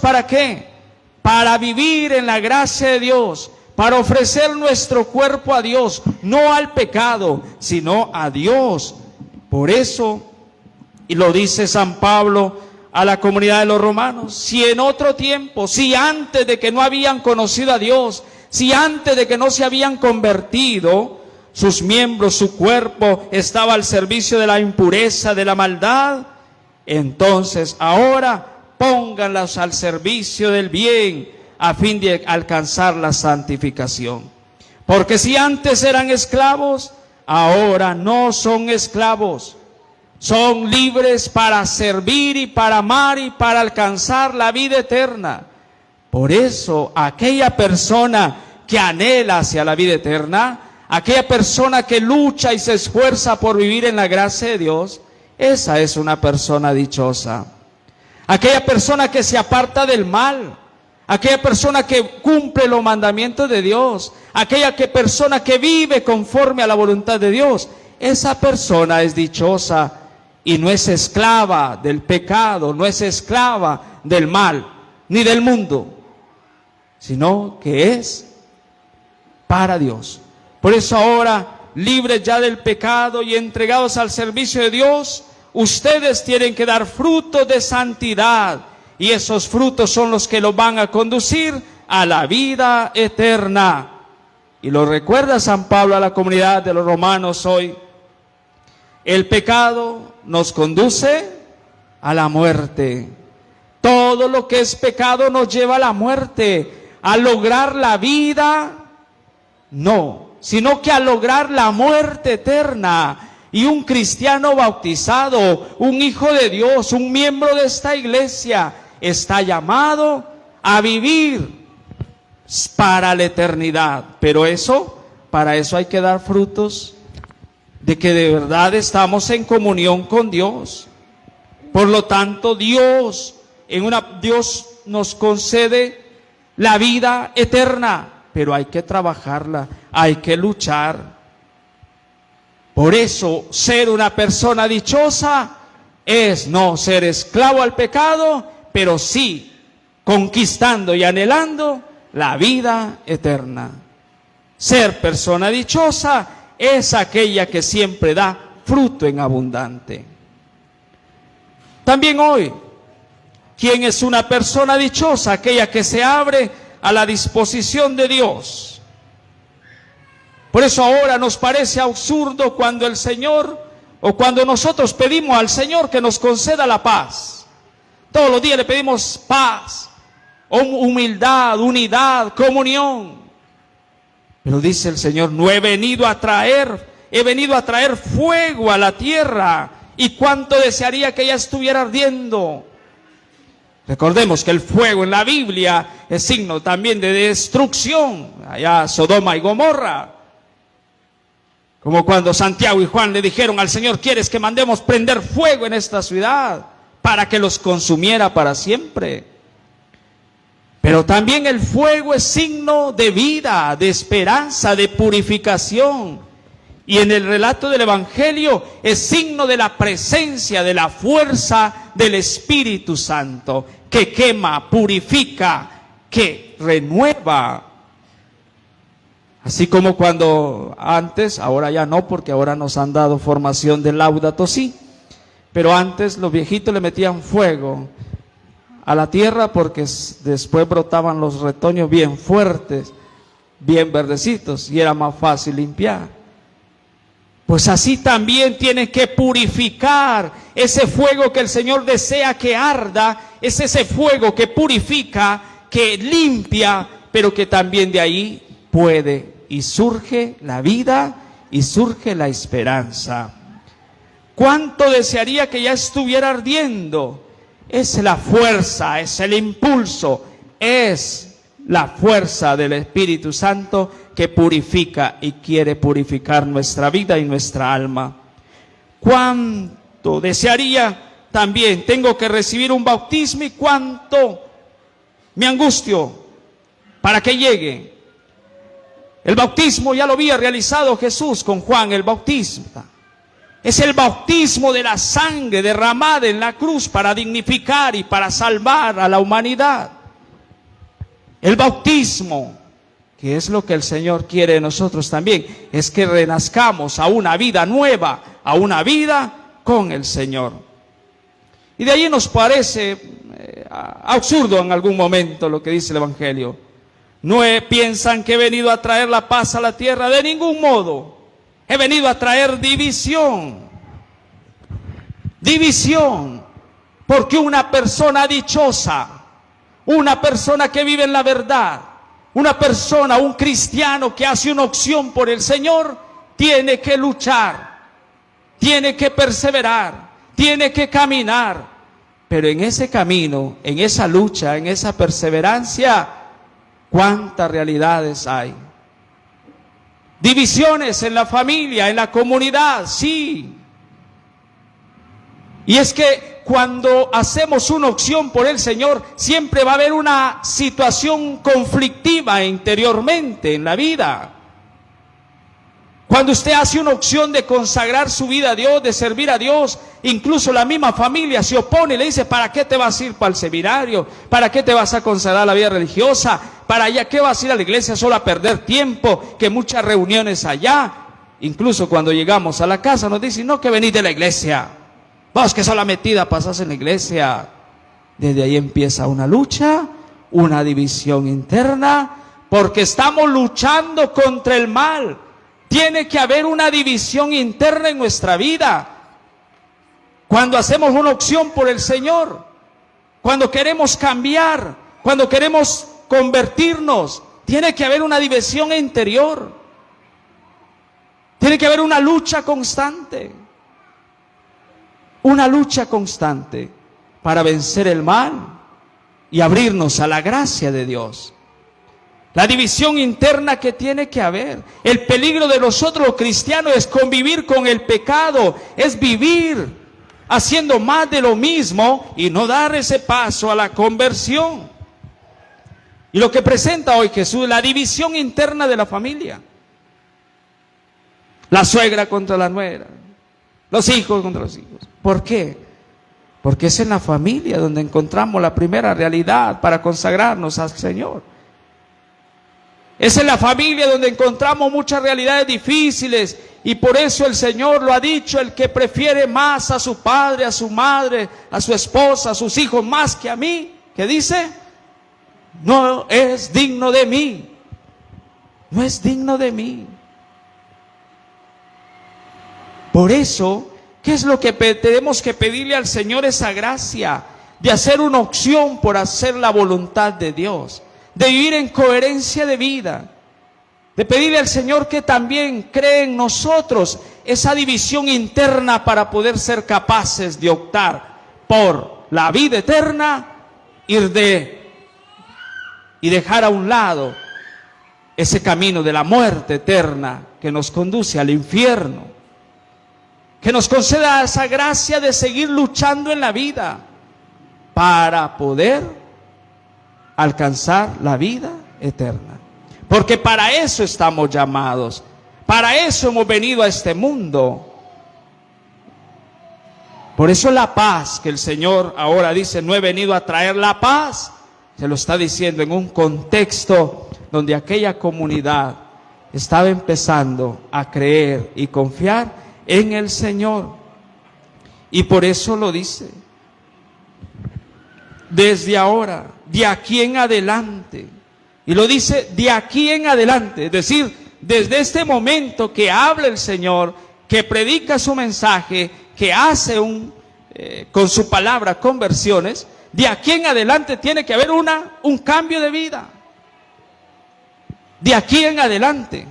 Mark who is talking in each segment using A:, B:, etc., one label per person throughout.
A: ¿Para qué? Para vivir en la gracia de Dios, para ofrecer nuestro cuerpo a Dios, no al pecado, sino a Dios. Por eso, y lo dice San Pablo a la comunidad de los romanos, si en otro tiempo, si antes de que no habían conocido a Dios, si antes de que no se habían convertido, sus miembros, su cuerpo estaba al servicio de la impureza, de la maldad, entonces ahora pónganlas al servicio del bien a fin de alcanzar la santificación. Porque si antes eran esclavos, ahora no son esclavos. Son libres para servir y para amar y para alcanzar la vida eterna. Por eso, aquella persona que anhela hacia la vida eterna, aquella persona que lucha y se esfuerza por vivir en la gracia de Dios, esa es una persona dichosa. Aquella persona que se aparta del mal, aquella persona que cumple los mandamientos de Dios, aquella persona que vive conforme a la voluntad de Dios, esa persona es dichosa y no es esclava del pecado, no es esclava del mal, ni del mundo, sino que es para Dios. Por eso ahora, libres ya del pecado y entregados al servicio de Dios, ustedes tienen que dar frutos de santidad, y esos frutos son los que los van a conducir a la vida eterna. Y lo recuerda San Pablo a la comunidad de los romanos hoy. El pecado nos conduce a la muerte. Todo lo que es pecado nos lleva a la muerte. A lograr la vida, no, sino que a lograr la muerte eterna. Y un cristiano bautizado, un hijo de Dios, un miembro de esta iglesia, está llamado a vivir para la eternidad. Pero para eso hay que dar frutos de que de verdad estamos en comunión con Dios. Por lo tanto, Dios nos concede la vida eterna, pero hay que trabajarla, hay que luchar. Por eso, ser una persona dichosa es no ser esclavo al pecado, pero sí conquistando y anhelando la vida eterna. Ser persona dichosa es aquella que siempre da fruto en abundante. También hoy, ¿quién es una persona dichosa? Aquella que se abre a la disposición de Dios. Por eso ahora nos parece absurdo cuando el Señor, o cuando nosotros pedimos al Señor que nos conceda la paz. Todos los días le pedimos paz, humildad, unidad, comunión. Pero dice el Señor, no he venido a traer, he venido a traer fuego a la tierra. Y cuánto desearía que ya estuviera ardiendo. Recordemos que el fuego en la Biblia es signo también de destrucción. Allá Sodoma y Gomorra. Como cuando Santiago y Juan le dijeron al Señor, ¿quieres que mandemos prender fuego en esta ciudad para que los consumiera para siempre? Pero también el fuego es signo de vida, de esperanza, de purificación. Y en el relato del Evangelio es signo de la presencia, de la fuerza del Espíritu Santo, que quema, purifica, que renueva. Así como cuando antes, ahora ya no, porque ahora nos han dado formación de Laudato Si, pero antes los viejitos le metían fuego a la tierra porque después brotaban los retoños bien fuertes, bien verdecitos, y era más fácil limpiar. Pues así también tienen que purificar ese fuego que el Señor desea que arda, es ese fuego que purifica, que limpia, pero que también de ahí puede y surge la vida y surge la esperanza. ¿Cuánto desearía que ya estuviera ardiendo? Es la fuerza, es el impulso, es la fuerza del Espíritu Santo que purifica y quiere purificar nuestra vida y nuestra alma. ¿Cuánto desearía también? Tengo que recibir un bautismo y cuánto me angustio para que llegue. El bautismo ya lo había realizado Jesús con Juan el Bautista. Es el bautismo de la sangre derramada en la cruz para dignificar y para salvar a la humanidad. El bautismo, que es lo que el Señor quiere de nosotros también, es que renazcamos a una vida nueva, a una vida con el Señor. Y de allí nos parece absurdo en algún momento lo que dice el Evangelio. No piensan que he venido a traer la paz a la tierra, de ningún modo. He venido a traer división. División. Porque una persona dichosa, una persona que vive en la verdad, una persona, un cristiano que hace una opción por el Señor, tiene que luchar, tiene que perseverar, tiene que caminar. Pero en ese camino, en esa lucha, en esa perseverancia, ¿cuántas realidades hay? Divisiones en la familia, en la comunidad, sí. Y es que cuando hacemos una opción por el Señor, siempre va a haber una situación conflictiva interiormente en la vida. Cuando usted hace una opción de consagrar su vida a Dios, de servir a Dios, incluso la misma familia se opone y le dice: ¿para qué te vas a ir para el seminario? ¿Para qué te vas a consagrar a la vida religiosa? ¿Para allá qué vas a ir a la iglesia solo a perder tiempo? Que muchas reuniones allá. Incluso cuando llegamos a la casa nos dicen: no, que venís de la iglesia. Vos que sola metida pasás en la iglesia. Desde ahí empieza una lucha, una división interna, porque estamos luchando contra el mal. Tiene que haber una división interna en nuestra vida. Cuando hacemos una opción por el Señor, cuando queremos cambiar, cuando queremos convertirnos, tiene que haber una división interior. Tiene que haber una lucha constante. Una lucha constante para vencer el mal y abrirnos a la gracia de Dios. La división interna que tiene que haber. El peligro de nosotros los cristianos es convivir con el pecado, es vivir haciendo más de lo mismo y no dar ese paso a la conversión. Y lo que presenta hoy Jesús es la división interna de la familia. La suegra contra la nuera, los hijos contra los hijos. ¿Por qué? Porque es en la familia donde encontramos la primera realidad para consagrarnos al Señor. Es en la familia donde encontramos muchas realidades difíciles, y por eso el Señor lo ha dicho: el que prefiere más a su padre, a su madre, a su esposa, a sus hijos más que a mí, ¿qué dice? No es digno de mí. No es digno de mí. Por eso, ¿qué es lo que tenemos que pedirle al Señor? Esa gracia de hacer una opción por hacer la voluntad de Dios, de vivir en coherencia de vida, de pedirle al Señor que también cree en nosotros esa división interna para poder ser capaces de optar por la vida eterna y dejar a un lado ese camino de la muerte eterna que nos conduce al infierno. Que nos conceda esa gracia de seguir luchando en la vida para poder alcanzar la vida eterna. Porque para eso estamos llamados, para eso hemos venido a este mundo. Por eso la paz que el Señor ahora dice: no he venido a traer la paz, se lo está diciendo en un contexto donde aquella comunidad estaba empezando a creer y confiar en el Señor. Y por eso lo dice: desde ahora, de aquí en adelante. Y lo dice de aquí en adelante, es decir, desde este momento que habla el Señor, que predica su mensaje, que hace con su palabra conversiones, de aquí en adelante tiene que haber un cambio de vida. De aquí en adelante.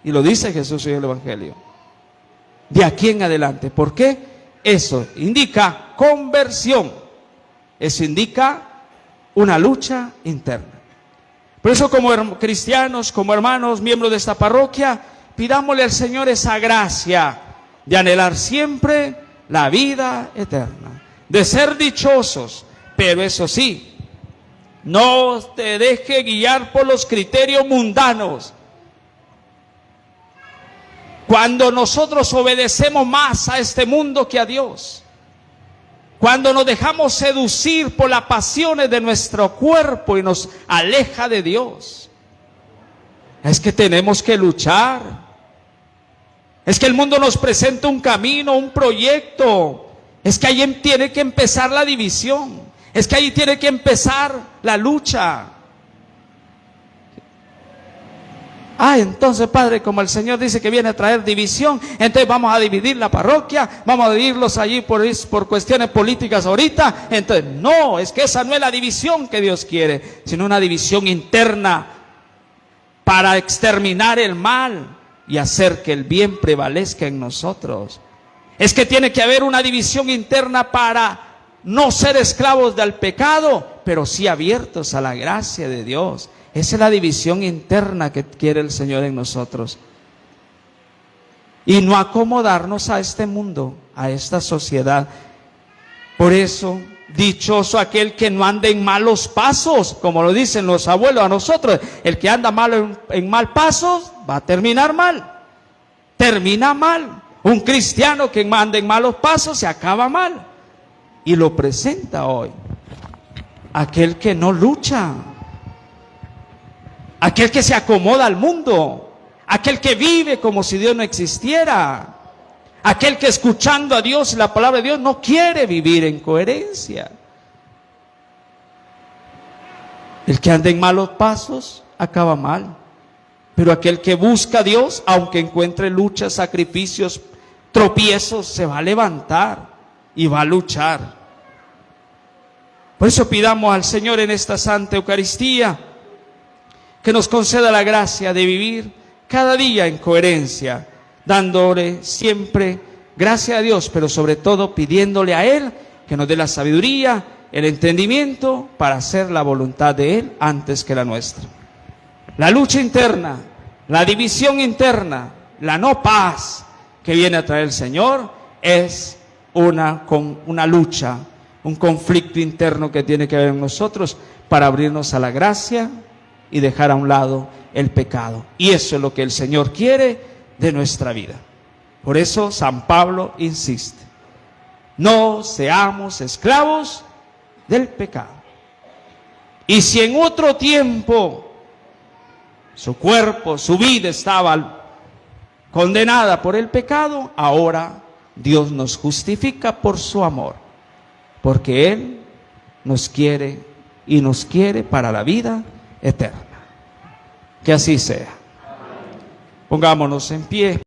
A: Y lo dice Jesús en el Evangelio. De aquí en adelante. ¿Por qué? Eso indica conversión. Eso indica una lucha interna. Por eso, como cristianos, como hermanos, miembros de esta parroquia, pidámosle al Señor esa gracia de anhelar siempre la vida eterna, de ser dichosos, pero eso sí, no te deje guiar por los criterios mundanos. Cuando nosotros obedecemos más a este mundo que a Dios, cuando nos dejamos seducir por las pasiones de nuestro cuerpo y nos aleja de Dios, es que tenemos que luchar. Es que el mundo nos presenta un camino, un proyecto. Es que ahí tiene que empezar la división. Es que ahí tiene que empezar la lucha. Entonces, Padre, como el Señor dice que viene a traer división, entonces vamos a dividir la parroquia, vamos a dividirlos allí por cuestiones políticas ahorita. Entonces, no, es que esa no es la división que Dios quiere, sino una división interna para exterminar el mal y hacer que el bien prevalezca en nosotros. Es que tiene que haber una división interna para no ser esclavos del pecado, pero sí abiertos a la gracia de Dios. Esa es la división interna que quiere el Señor en nosotros. Y no acomodarnos a este mundo, a esta sociedad. Por eso, dichoso aquel que no anda en malos pasos, como lo dicen los abuelos a nosotros. El que anda en mal pasos va a terminar mal. Termina mal. Un cristiano que anda en malos pasos se acaba mal. Y lo presenta hoy. Aquel que no lucha. Aquel que se acomoda al mundo, aquel que vive como si Dios no existiera, aquel que escuchando a Dios y la palabra de Dios no quiere vivir en coherencia. El que anda en malos pasos acaba mal, pero aquel que busca a Dios, aunque encuentre luchas, sacrificios, tropiezos, se va a levantar y va a luchar. Por eso pidamos al Señor en esta Santa Eucaristía que nos conceda la gracia de vivir cada día en coherencia, dándole siempre gracias a Dios, pero sobre todo pidiéndole a Él que nos dé la sabiduría, el entendimiento para hacer la voluntad de Él antes que la nuestra. La lucha interna, la división interna, la no paz que viene a traer el Señor es una lucha, un conflicto interno que tiene que ver en nosotros para abrirnos a la gracia y dejar a un lado el pecado. Y eso es lo que el Señor quiere de nuestra vida. Por eso San Pablo insiste: no seamos esclavos del pecado. Y si en otro tiempo su cuerpo, su vida estaba condenada por el pecado, ahora Dios nos justifica por su amor, porque Él nos quiere y nos quiere para la vida eterna. Que así sea. Pongámonos en pie.